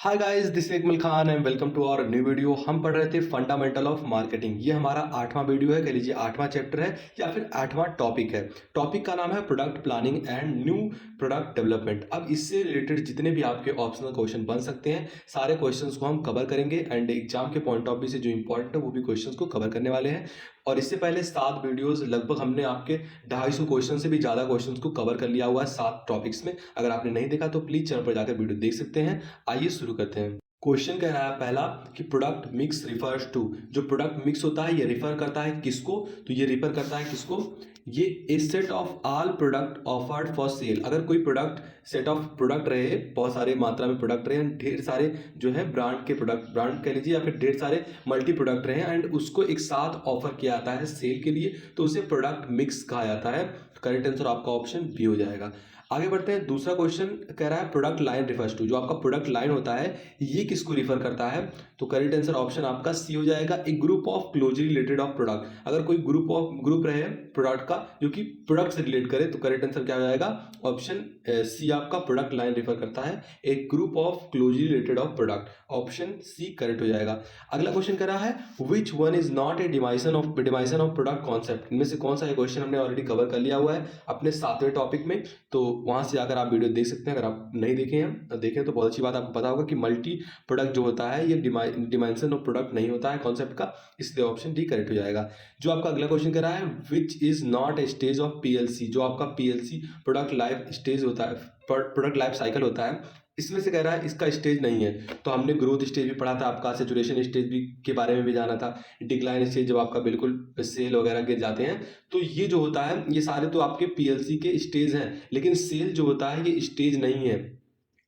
Hi guys, this is Akmal Khan and welcome to our new video. हम पढ़ रहे थे फंडामेंटल ऑफ मार्केटिंग। ये हमारा 8वां वीडियो है, कह लीजिए 8वां चैप्टर है या फिर 8वां टॉपिक है। टॉपिक का नाम है product planning and new product development. अब इससे रिलेटेड जितने भी आपके ऑप्शनल क्वेश्चन बन सकते हैं, सारे क्वेश्चंस को हम कवर करेंगे एंड एग्जाम के पॉइंट ऑफ व्यू से जो इंपॉर्टेंट है वो भी क्वेश्चंस को कवर करने वाले हैं। और इससे पहले 7 वीडियोस लगभग हमने आपके 250 क्वेश्चन से भी ज़्यादा क्वेश्चंस को कवर कर लिया हुआ है 7 टॉपिक्स में। अगर आपने नहीं देखा तो प्लीज़ चैनल पर जाकर वीडियो देख सकते हैं। आइए शुरू करते हैं। क्वेश्चन कह रहा है पहला कि प्रोडक्ट मिक्स रिफर्स टू। जो प्रोडक्ट मिक्स होता है ये रिफर करता है किसको? तो ये रिफर करता है किसको? ये a set of all product offered for sale. अगर कोई प्रोडक्ट सेट ऑफ प्रोडक्ट रहे, बहुत सारे मात्रा में प्रोडक्ट रहे, ढेर सारे जो है ब्रांड के प्रोडक्ट, ब्रांड कह लीजिए या फिर ढेर सारे मल्टी प्रोडक्ट रहे एंड उसको एक साथ ऑफर किया जाता है सेल के लिए, तो उसे प्रोडक्ट मिक्स कहा जाता है। करेक्ट आंसर आपका ऑप्शन बी हो जाएगा। आगे बढ़ते हैं। दूसरा क्वेश्चन कह रहा है प्रोडक्ट लाइन रिफर्स टू। जो आपका प्रोडक्ट लाइन होता है ये किसको रिफर करता है? तो करेक्ट आंसर ऑप्शन आपका सी हो जाएगा, एक group of closely related of product. अगर कोई ग्रुप रहे प्रोडक्ट का जो कि प्रोडक्ट से रिलेट करे तो करेक्ट आंसर क्या हो जाएगा? ऑप्शन सी आपका प्रोडक्ट लाइन रिफर करता है एक group of closely related of product. Option C correct हो जाएगा। अगला क्वेश्चन कह रहा है which one is not a dimension of product concept. इनमें से कौन सा क्वेश्चन हमने ऑलरेडी कवर कर लिया हुआ है अपने 7वें टॉपिक में, तो वहां से जाकर आप वीडियो देख सकते हैं। अगर आप नहीं देखे हैं देखें तो बहुत अच्छी बात, आपको पता होगा कि मल्टी प्रोडक्ट जो होता है ये डिमेंशन ऑफ प्रोडक्ट नहीं होता है कॉन्सेप्ट का, इसलिए ऑप्शन डी करेक्ट हो जाएगा। जो आपका अगला क्वेश्चन कर रहा है which is not a stage of PLC. जो आपका पीएलसी प्रोडक्ट लाइफ स्टेज होता है, प्रोडक्ट लाइफ साइकिल होता है, इसमें से कह रहा है इसका स्टेज नहीं है। तो हमने ग्रोथ स्टेज भी पढ़ा था आपका, सेचुरेशन स्टेज भी के बारे में भी जाना था, डिक्लाइन स्टेज जब आपका बिल्कुल सेल वगैरह गिर जाते हैं। तो ये जो होता है ये सारे तो आपके पीएलसी के स्टेज हैं, लेकिन सेल जो होता है ये स्टेज नहीं है।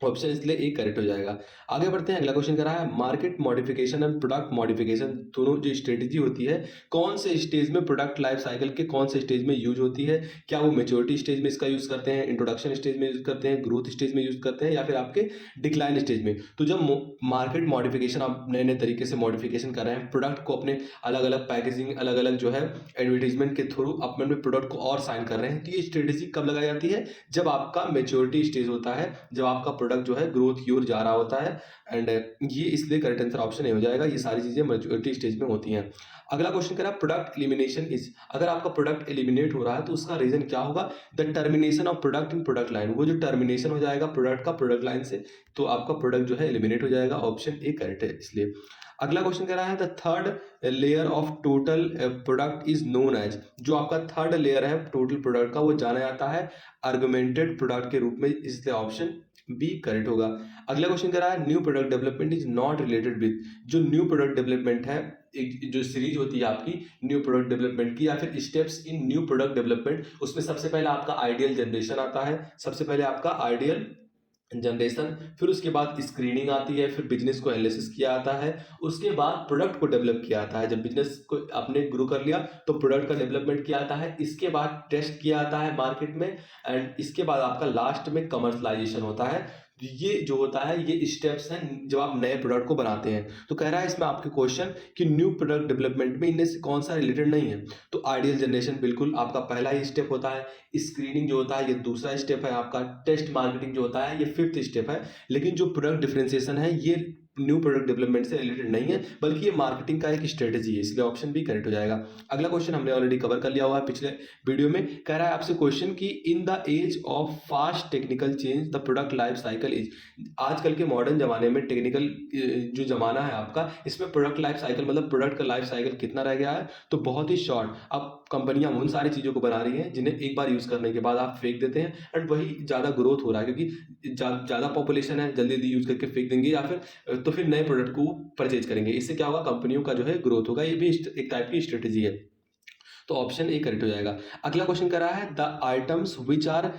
ऑप्शन इसलिए ए करेक्ट हो जाएगा। आगे बढ़ते हैं। अगला क्वेश्चन कर रहा है market modification and product modification दोनों जो स्ट्रेटेजी होती है कौन से स्टेज में, प्रोडक्ट लाइफ साइकिल के कौन से स्टेज में यूज होती है? क्या वो मेच्योरिटी स्टेज में इसका यूज करते हैं, इंट्रोडक्शन स्टेज में यूज करते हैं, ग्रोथ स्टेज में यूज करते हैं या फिर आपके डिक्लाइन स्टेज में? तो जब मार्केट मॉडिफिकेशन आप नए नए तरीके से मॉडिफिकेशन कर रहे हैं, प्रोडक्ट को अपने अलग अलग पैकेजिंग, अलग अलग जो है एडवर्टीजमेंट के थ्रू अपने प्रोडक्ट को और साइन कर रहे हैं, तो ये स्ट्रेटेजी कब लगाई जाती है? जब आपका मेच्योरिटी स्टेज होता है, जब आपका प्रोडक्ट जो है ग्रोथ की ओर जा रहा होता है। एंड ये इसलिए करेक्ट आंसर ऑप्शन ए हो जाएगा। ये सारी चीजें मेच्योरिटी स्टेज में होती हैं। अगला क्वेश्चन कह रहा है प्रोडक्ट एलिमिनेशन इज। अगर आपका प्रोडक्ट एलिमिनेट हो रहा है तो उसका रीजन क्या होगा? The termination of product in product line. वो जो टर्मिनेशन हो जाएगा प्रोडक्ट का प्रोडक्ट लाइन से, तो आपका प्रोडक्ट जो है एलिमिनेट हो जाएगा। ऑप्शन ए करेक्ट है इसलिए। अगला क्वेश्चन कह रहा है the third layer of total product is known as. जो आपका थर्ड लेयर है टोटल प्रोडक्ट का वो जाना जाता है आर्गुमेंटेड प्रोडक्ट के रूप में, इसलिए ऑप्शन बी करेक्ट होगा। अगला क्वेश्चन कह रहा है new product development is not related with. जो न्यू प्रोडक्ट डेवलपमेंट है, एक जो सीरीज होती है आपकी न्यू प्रोडक्ट डेवलपमेंट की या फिर steps in new product development, उसमें सबसे पहले आपका आइडियल जनरेशन आता है, सबसे पहले आपका आइडियल जनरेशन, फिर उसके बाद स्क्रीनिंग आती है, फिर बिजनेस को एनालिसिस किया जाता है, उसके बाद प्रोडक्ट को डेवलप किया जाता है। जब बिजनेस को आपने ग्रो कर लिया तो प्रोडक्ट का डेवलपमेंट किया जाता है, इसके बाद टेस्ट किया जाता है मार्केट में एंड इसके बाद आपका लास्ट में कमर्शलाइजेशन होता है। ये जो होता है ये स्टेप्स हैं जब आप नए प्रोडक्ट को बनाते हैं। तो कह रहा है इसमें आपके क्वेश्चन कि न्यू प्रोडक्ट डेवलपमेंट में इनमें से कौन सा रिलेटेड नहीं है? तो आइडियल जनरेशन बिल्कुल आपका पहला ही स्टेप होता है, स्क्रीनिंग जो होता है ये दूसरा स्टेप है आपका, टेस्ट मार्केटिंग जो होता है ये फिफ्थ स्टेप है। लेकिन जो प्रोडक्ट डिफरेंशिएशन है ये न्यू प्रोडक्ट डेवलपमेंट से रिलेटेड नहीं है, बल्कि ये मार्केटिंग का एक स्ट्रेटेजी है, इसलिए ऑप्शन बी करेक्ट हो जाएगा। अगला क्वेश्चन हमने ऑलरेडी कवर कर लिया हुआ है पिछले वीडियो में। कह रहा है आपसे क्वेश्चन कि in the age of fast technical change the product life cycle is. आजकल के मॉडर्न जमाने में टेक्निकल जो जमाना है आपका, इसमें प्रोडक्ट लाइफ साइकिल मतलब प्रोडक्ट का लाइफ साइकिल कितना रह गया है? तो बहुत ही शॉर्ट। अब कंपनियां उन सारी चीज़ों को बना रही हैं जिन्हें एक बार यूज़ करने के बाद आप फेंक देते हैं एंड वही ज़्यादा ग्रोथ हो रहा है, क्योंकि ज़्यादा पॉपुलेशन है, जल्दी जल्दी यूज़ करके फेंक देंगे या फिर तो फिर नए प्रोडक्ट को परचेज करेंगे। इससे क्या होगा? कंपनियों का जो है ग्रोथ होगा। ये भी एक टाइप की स्ट्रेटेजी है, तो ऑप्शन ए करेक्ट हो जाएगा। अगला क्वेश्चन कर रहा है the items which are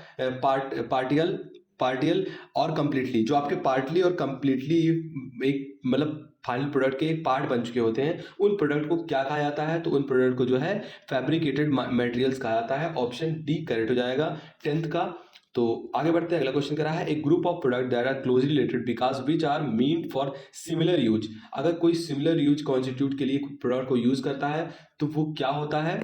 partial और कंप्लीटली। जो आपके पार्टली और कंप्लीटली एक मतलब फाइनल प्रोडक्ट के एक पार्ट बन चुके होते हैं, उन प्रोडक्ट को क्या कहा जाता है? तो उन प्रोडक्ट को जो है फैब्रिकेटेड मटेरियल्स कहा जाता है। ऑप्शन डी करेक्ट हो जाएगा 10th का। तो आगे बढ़ते हैं। अगला क्वेश्चन कर रहा है एक group of product that are closely related because which are mean for similar use. अगर कोई सिमिलर यूज कॉन्स्टिट्यूट के लिए प्रोडक्ट को यूज करता है तो वो क्या होता है?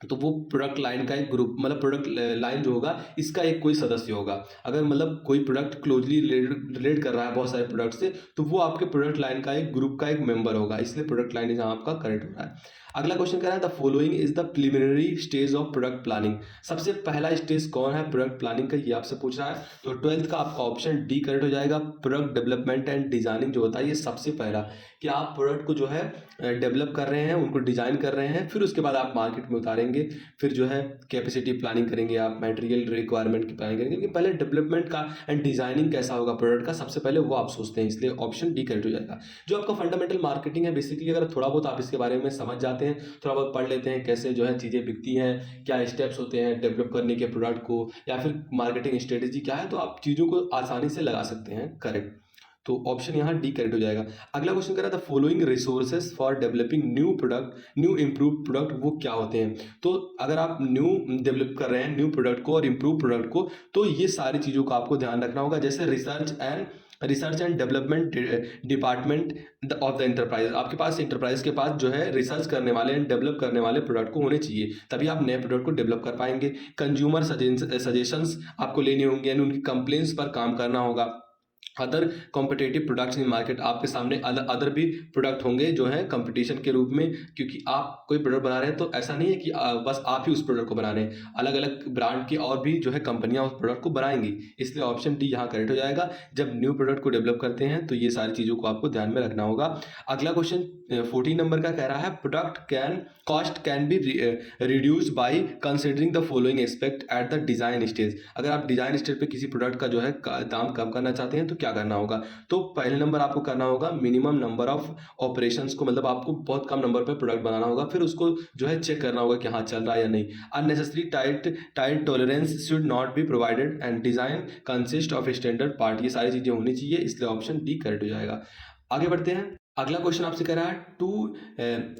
तो वो प्रोडक्ट लाइन का एक ग्रुप, मतलब प्रोडक्ट लाइन जो होगा इसका एक कोई सदस्य होगा। अगर मतलब कोई प्रोडक्ट क्लोजली रिलेट कर रहा है बहुत सारे प्रोडक्ट से, तो वो आपके प्रोडक्ट लाइन का एक ग्रुप का एक मेंबर होगा, इसलिए प्रोडक्ट लाइन यहाँ आपका करेक्ट हो रहा है। अगला क्वेश्चन कह रहा है the following is the preliminary stage of product planning. सबसे पहला स्टेज कौन है प्रोडक्ट प्लानिंग का, ये आपसे पूछ रहा है। तो 12th का आपका ऑप्शन डी करेक्ट हो जाएगा। प्रोडक्ट डेवलपमेंट एंड डिजाइनिंग जो होता है ये सबसे पहला, कि आप प्रोडक्ट को जो है डेवलप कर रहे हैं, उनको डिजाइन कर रहे हैं, फिर उसके बाद आप मार्केट में उतारेंगे, फिर जो है कैपेसिटी प्लानिंग करेंगे, आप मटेरियल रिक्वायरमेंट की प्लानिंग करेंगे। लेकिन पहले डेवलपमेंट का एंड डिजाइनिंग कैसा होगा प्रोडक्ट का, सबसे पहले वो आप सोचते हैं, इसलिए ऑप्शन डी करेक्ट हो जाएगा। जो आपका फंडामेंटल मार्केटिंग है, बेसिकली अगर थोड़ा बहुत आप इसके बारे में समझ जाते हैं, थोड़ा बहुत पढ़ लेते हैं कैसे जो है चीज़ें बिकती हैं, क्या स्टेप्स होते हैं डेवलप करने के प्रोडक्ट को, या फिर मार्केटिंग स्ट्रेटेजी क्या है, तो आप चीज़ों को आसानी से लगा सकते हैं करेक्ट। तो ऑप्शन यहाँ डी करेक्ट हो जाएगा। अगला क्वेश्चन कह रहा था following resources for developing new product, new improve product, वो क्या होते हैं। तो अगर आप न्यू डेवलप कर रहे हैं न्यू प्रोडक्ट को और इम्प्रूव प्रोडक्ट को, तो ये सारी चीज़ों का आपको ध्यान रखना होगा। जैसे research and development department of the enterprise, आपके पास इंटरप्राइज के पास जो है रिसर्च करने वाले एंड डेवलप करने वाले प्रोडक्ट को होने चाहिए, तभी आप नए प्रोडक्ट को डेवलप कर पाएंगे। कंज्यूमर सजेशंस आपको लेने होंगे एंड उनकी कंप्लेंट्स पर काम करना होगा। Other competitive products in market, आपके सामने अदर भी प्रोडक्ट होंगे जो है कंपटीशन के रूप में, क्योंकि आप कोई प्रोडक्ट बना रहे हैं तो ऐसा नहीं है कि बस आप ही उस प्रोडक्ट को बना रहे हैं, अलग अलग ब्रांड की और भी जो है कंपनियां उस प्रोडक्ट को बनाएंगी, इसलिए ऑप्शन डी यहाँ करेक्ट हो जाएगा। जब न्यू प्रोडक्ट को डेवलप करते हैं तो ये सारी चीज़ों को आपको ध्यान में रखना होगा। अगला क्वेश्चन 14 नंबर का कह रहा है product cost can be reduce by considering the following aspect at the design stage. अगर आप डिजाइन स्टेज पे किसी प्रोडक्ट का जो है दाम कम करना चाहते हैं तो क्या करना होगा। तो पहले नंबर आपको करना होगा मिनिमम नंबर ऑफ ऑपरेशंस को, मतलब आपको बहुत कम नंबर पे प्रोडक्ट बनाना होगा, फिर उसको जो है चेक करना होगा कि हाँ चल रहा है या नहीं। Unnecessary tight tolerance should not be provided and design consist of standard part, ये सारी चीजें होनी चाहिए, इसलिए ऑप्शन डी करेक्ट हो जाएगा। आगे बढ़ते हैं। अगला क्वेश्चन आपसे कह रहा है to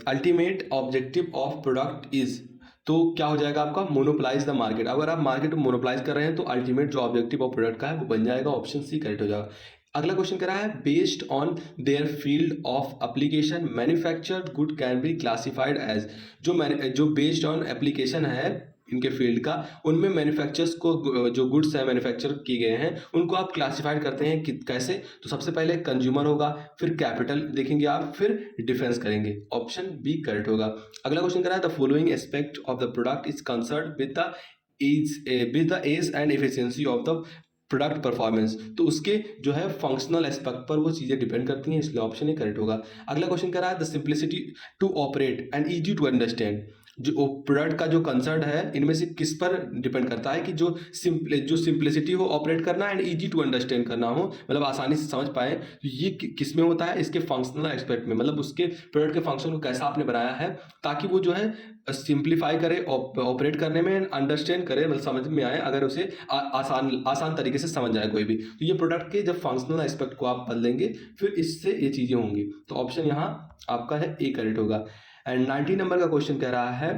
ultimate objective of product is, तो क्या हो जाएगा आपका मोनोपलाइज द मार्केट। अगर आप मार्केट में मोनोपलाइज कर रहे हैं तो अल्टीमेट जो ऑब्जेक्टिव ऑफ प्रोडक्ट का है वो बन जाएगा, ऑप्शन सी करेक्ट हो जाएगा। अगला क्वेश्चन कह रहा है based on their field of application manufactured good can be classified as, जो बेस्ड ऑन एप्लीकेशन है इनके फील्ड का, उनमें मैन्युफैक्चर्स को जो गुड्स है मैन्युफैक्चर किए गए हैं उनको आप क्लासिफाइड करते हैं कि कैसे। तो सबसे पहले कंज्यूमर होगा, फिर कैपिटल देखेंगे आप, फिर डिफेंस करेंगे, ऑप्शन बी करेक्ट होगा। अगला क्वेश्चन कर रहा है the following aspect of the product is concern with the age and efficiency of the product performance, तो उसके जो है फंक्शनल एस्पेक्ट पर वो चीज़ें डिपेंड करती हैं, इसलिए ऑप्शन ही करेक्ट होगा। अगला क्वेश्चन कह रहा है the simplicity to operate and easy to understand, जो प्रोडक्ट का जो कंसर्न है इनमें से किस पर डिपेंड करता है कि जो सिंप्लिसिटी हो ऑपरेट करना एंड इजी टू अंडरस्टैंड करना हो, मतलब आसानी से समझ पाए, तो ये किस में होता है, इसके फंक्शनल एस्पेक्ट में, मतलब उसके प्रोडक्ट के फंक्शन को कैसा आपने बनाया है ताकि वो जो है सिंप्लीफाई करे ऑपरेट करने में, अंडरस्टैंड करे, मतलब समझ में आए, अगर उसे आसान तरीके से समझ जाए कोई भी, तो ये प्रोडक्ट के जब फंक्शनल एस्पेक्ट को आप बदलेंगे फिर इससे ये चीज़ें होंगी, तो ऑप्शन यहाँ आपका है ए करेक्ट होगा। एंड 90 नंबर का क्वेश्चन कह रहा है,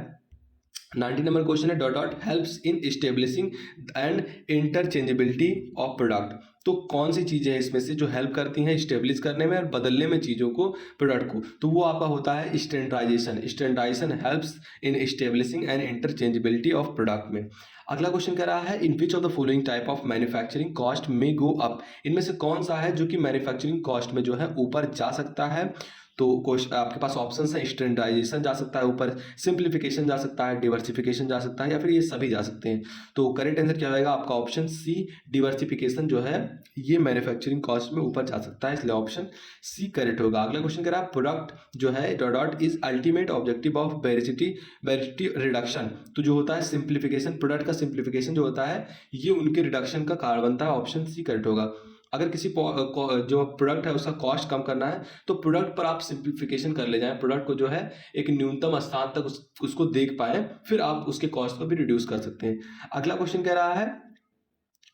90 नंबर क्वेश्चन है dot helps in establishing and interchangeability of product, तो कौन सी चीज़ें हैं इसमें से जो हेल्प करती हैं स्टेब्लिश करने में और बदलने में चीज़ों को, प्रोडक्ट को, तो वो आपका होता है standardization helps in establishing and interchangeability of product में। अगला क्वेश्चन कह रहा है in which of the following type of manufacturing cost में गो अप, इनमें से कौन सा है जो कि मैन्युफैक्चरिंग कॉस्ट में जो है ऊपर जा सकता है। तो आपके पास ऑप्शन है स्टैंडर्डाइजेशन जा सकता है ऊपर, सिंप्लीफिकेशन जा सकता है, डिवर्सिफिकेशन जा सकता है, या फिर ये सभी जा सकते हैं। तो करेक्ट आंसर क्या होगा आपका ऑप्शन सी डिवर्सिफिकेशन जो है ये मैन्युफैक्चरिंग कॉस्ट में ऊपर जा सकता है, इसलिए ऑप्शन सी करेक्ट होगा। अगला क्वेश्चन कह रहा है प्रोडक्ट जो है dot is ultimate objective of veracity reduction, तो जो होता है सिंप्लीफिकेशन, प्रोडक्ट का सिंप्लीफिकेशन जो होता है ये उनके रिडक्शन का कारण बनता है, ऑप्शन सी करेक्ट होगा। अगर किसी जो प्रोडक्ट है उसका कॉस्ट कम करना है तो प्रोडक्ट पर आप सिंप्लीफिकेशन कर ले जाएं, प्रोडक्ट को जो है एक न्यूनतम स्थान तक उसको देख पाए, फिर आप उसके कॉस्ट को भी रिड्यूस कर सकते हैं। अगला क्वेश्चन कह रहा है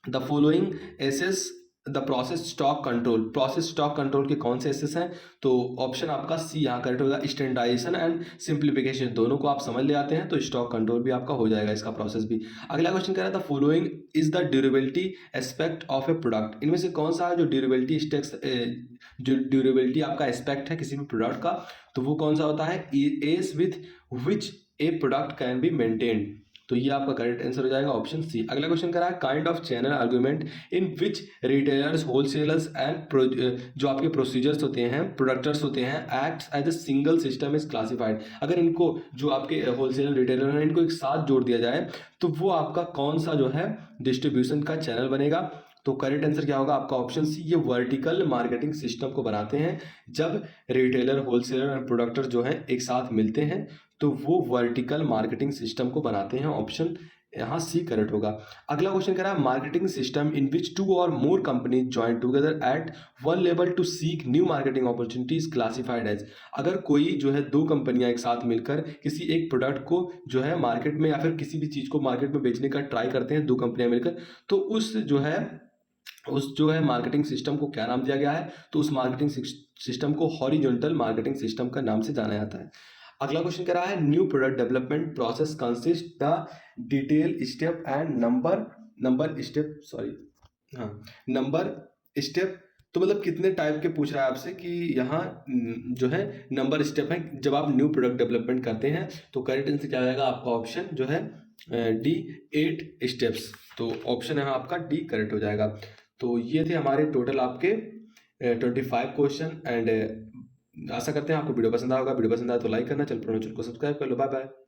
the following assess the process stock control के कौन से एसेस हैं, तो ऑप्शन आपका सी यहाँ करेक्ट होगा। स्टैंडर्डाइजेशन एंड सिंप्लीफिकेशन दोनों को आप समझ ले आते हैं तो स्टॉक कंट्रोल भी आपका हो जाएगा, इसका प्रोसेस भी। अगला क्वेश्चन कह रहा था following is the durability aspect of A product, इनमें से कौन सा है जो ड्यूरेबिलिटी आपका एस्पेक्ट है किसी भी प्रोडक्ट का, तो वो कौन सा होता है। S with which A product can be maintained. तो ये आपका करेक्ट आंसर हो जाएगा ऑप्शन सी। अगला क्वेश्चन करा है kind of channel argument in which retailers wholesalers and जो आपके प्रोसीजर्स होते हैं प्रोडक्टर्स होते हैं acts as a single system is classified. अगर इनको जो आपके होलसेलर रिटेलर हैं इनको एक साथ जोड़ दिया जाए तो वो आपका कौन सा जो है डिस्ट्रीब्यूशन का चैनल बनेगा। तो करेक्ट आंसर क्या होगा आपका ऑप्शन सी, ये वर्टिकल मार्केटिंग सिस्टम को बनाते हैं। जब रिटेलर होलसेलर और प्रोडक्टर जो है एक साथ मिलते हैं तो वो वर्टिकल मार्केटिंग सिस्टम को बनाते हैं। ऑप्शन यहाँ सी करेक्ट होगा। अगला क्वेश्चन कह रहा है marketing system in which two or more companies join together at one level to seek new marketing opportunities classified as. अगर कोई जो है दो कंपनियां एक साथ मिलकर किसी एक प्रोडक्ट को जो है मार्केट में या फिर किसी भी चीज़ को मार्केट में बेचने का ट्राई करते हैं दो कंपनियां मिलकर, तो उस जो है मार्केटिंग सिस्टम को क्या नाम दिया गया है। तो उस मार्केटिंग सिस्टम को हॉरिजॉन्टल मार्केटिंग सिस्टम का नाम से जाना जाता है। अगला क्वेश्चन कह रहा है new product development process consist the detail step and number step. तो मतलब कितने टाइप के पूछ रहा है आपसे कि यहाँ जो है नंबर स्टेप है जब आप न्यू प्रोडक्ट डेवलपमेंट करते हैं। तो करेक्ट आंसर क्या आएगा आपका ऑप्शन जो है डी 8 स्टेप्स। तो ऑप्शन है आपका डी करेक्ट हो जाएगा। तो ये थे हमारे टोटल आपके 25 क्वेश्चन एंड आशा करते हैं आपको वीडियो पसंद आएगा। वीडियो पसंद आया तो लाइक करना, चैनल को सब्सक्राइब कर लो। Bye bye.